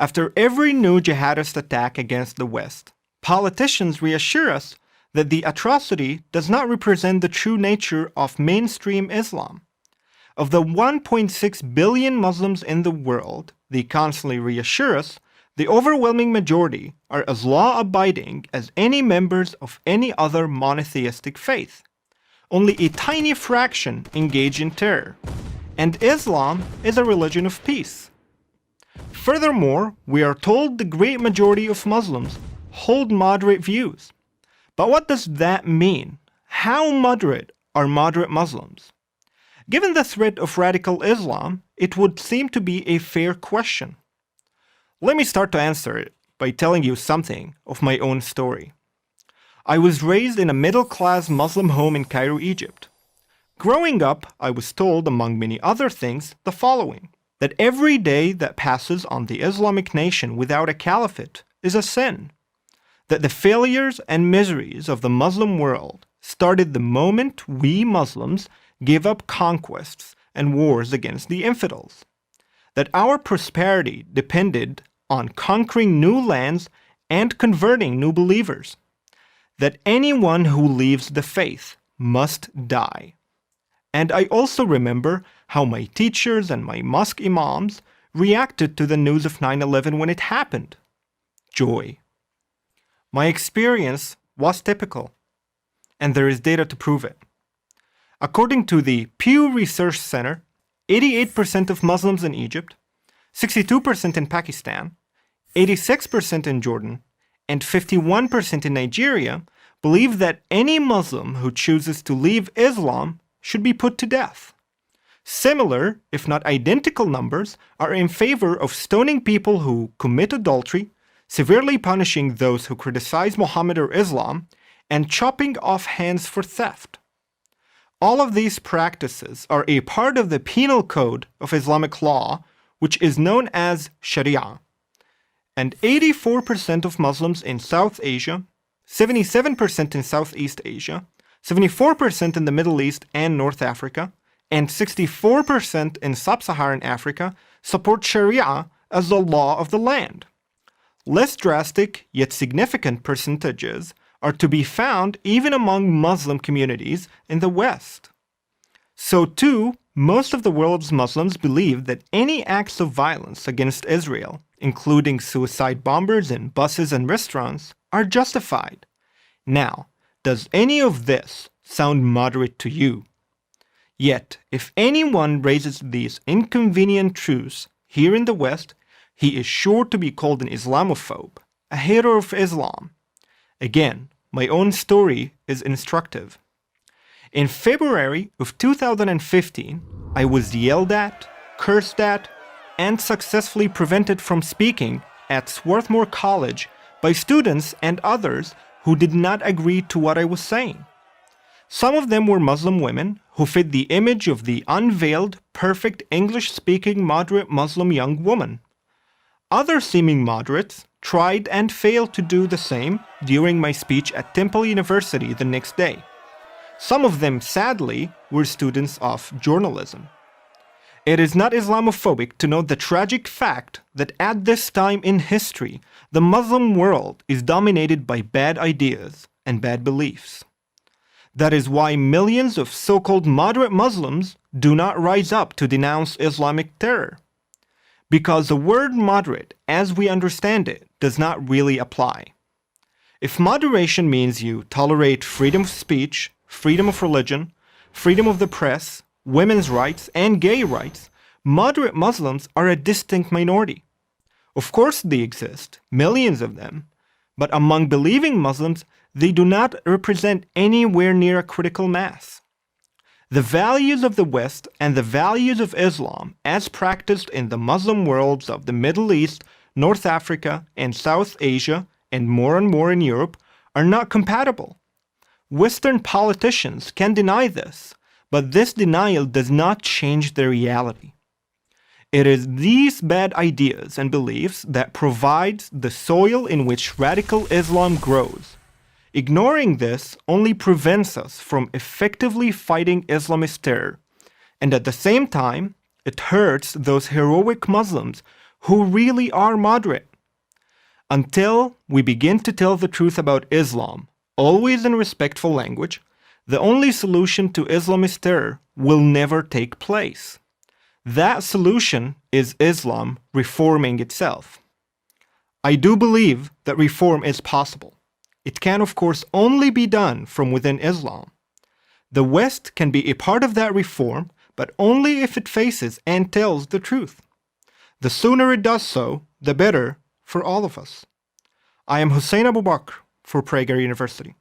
After every new jihadist attack against the West, politicians reassure us that the atrocity does not represent the true nature of mainstream Islam. Of the 1.6 billion Muslims in the world, they constantly reassure us the overwhelming majority are as law-abiding as any members of any other monotheistic faith. Only a tiny fraction engage in terror, and Islam is a religion of peace. Furthermore, we are told the great majority of Muslims hold moderate views. But what does that mean? How moderate are moderate Muslims? Given the threat of radical Islam, it would seem to be a fair question. Let me start to answer it by telling you something of my own story. I was raised in a middle-class Muslim home in Cairo, Egypt. Growing up, I was told, among many other things, the following: that every day that passes on the Islamic nation without a caliphate is a sin, that the failures and miseries of the Muslim world started the moment we Muslims gave up conquests and wars against the infidels, that our prosperity depended on conquering new lands and converting new believers, that anyone who leaves the faith must die. And I also remember how my teachers and my mosque imams reacted to the news of 9/11 when it happened. Joy. My experience was typical, and there is data to prove it. According to the Pew Research Center, 88% of Muslims in Egypt, 62% in Pakistan, 86% in Jordan, and 51% in Nigeria believe that any Muslim who chooses to leave Islam should be put to death. Similar, if not identical numbers, are in favor of stoning people who commit adultery, severely punishing those who criticize Muhammad or Islam, and chopping off hands for theft. All of these practices are a part of the penal code of Islamic law, which is known as Sharia. And 84% of Muslims in South Asia, 77% in Southeast Asia, 74% in the Middle East and North Africa, and 64% in Sub-Saharan Africa support Sharia as the law of the land. Less drastic, yet significant percentages are to be found even among Muslim communities in the West. So too, most of the world's Muslims believe that any acts of violence against Israel, including suicide bombers in buses and restaurants, are justified. Now, does any of this sound moderate to you? Yet, if anyone raises these inconvenient truths here in the West, he is sure to be called an Islamophobe, a hater of Islam. Again, my own story is instructive. In February of 2015, I was yelled at, cursed at, and successfully prevented from speaking at Swarthmore College by students and others who did not agree to what I was saying. Some of them were Muslim women who fit the image of the unveiled, perfect English-speaking moderate Muslim young woman. Other seeming moderates tried and failed to do the same during my speech at Temple University the next day. Some of them, sadly, were students of journalism. It is not Islamophobic to note the tragic fact that at this time in history, the Muslim world is dominated by bad ideas and bad beliefs. That is why millions of so-called moderate Muslims do not rise up to denounce Islamic terror. Because the word moderate, as we understand it, does not really apply. If moderation means you tolerate freedom of speech, freedom of religion, freedom of the press, women's rights, and gay rights, moderate Muslims are a distinct minority. Of course they exist, millions of them, but among believing Muslims, they do not represent anywhere near a critical mass. The values of the West and the values of Islam, as practiced in the Muslim worlds of the Middle East, North Africa, and South Asia, and more in Europe, are not compatible. Western politicians can deny this, but this denial does not change the reality. It is these bad ideas and beliefs that provides the soil in which radical Islam grows. Ignoring this only prevents us from effectively fighting Islamist terror, and at the same time, it hurts those heroic Muslims who really are moderate. Until we begin to tell the truth about Islam, always in respectful language, the only solution to Islamist terror will never take place. That solution is Islam reforming itself. I do believe that reform is possible. It can, of course, only be done from within Islam. The West can be a part of that reform, but only if it faces and tells the truth. The sooner it does so, the better for all of us. I am Hussein Abu Bakr for Prager University.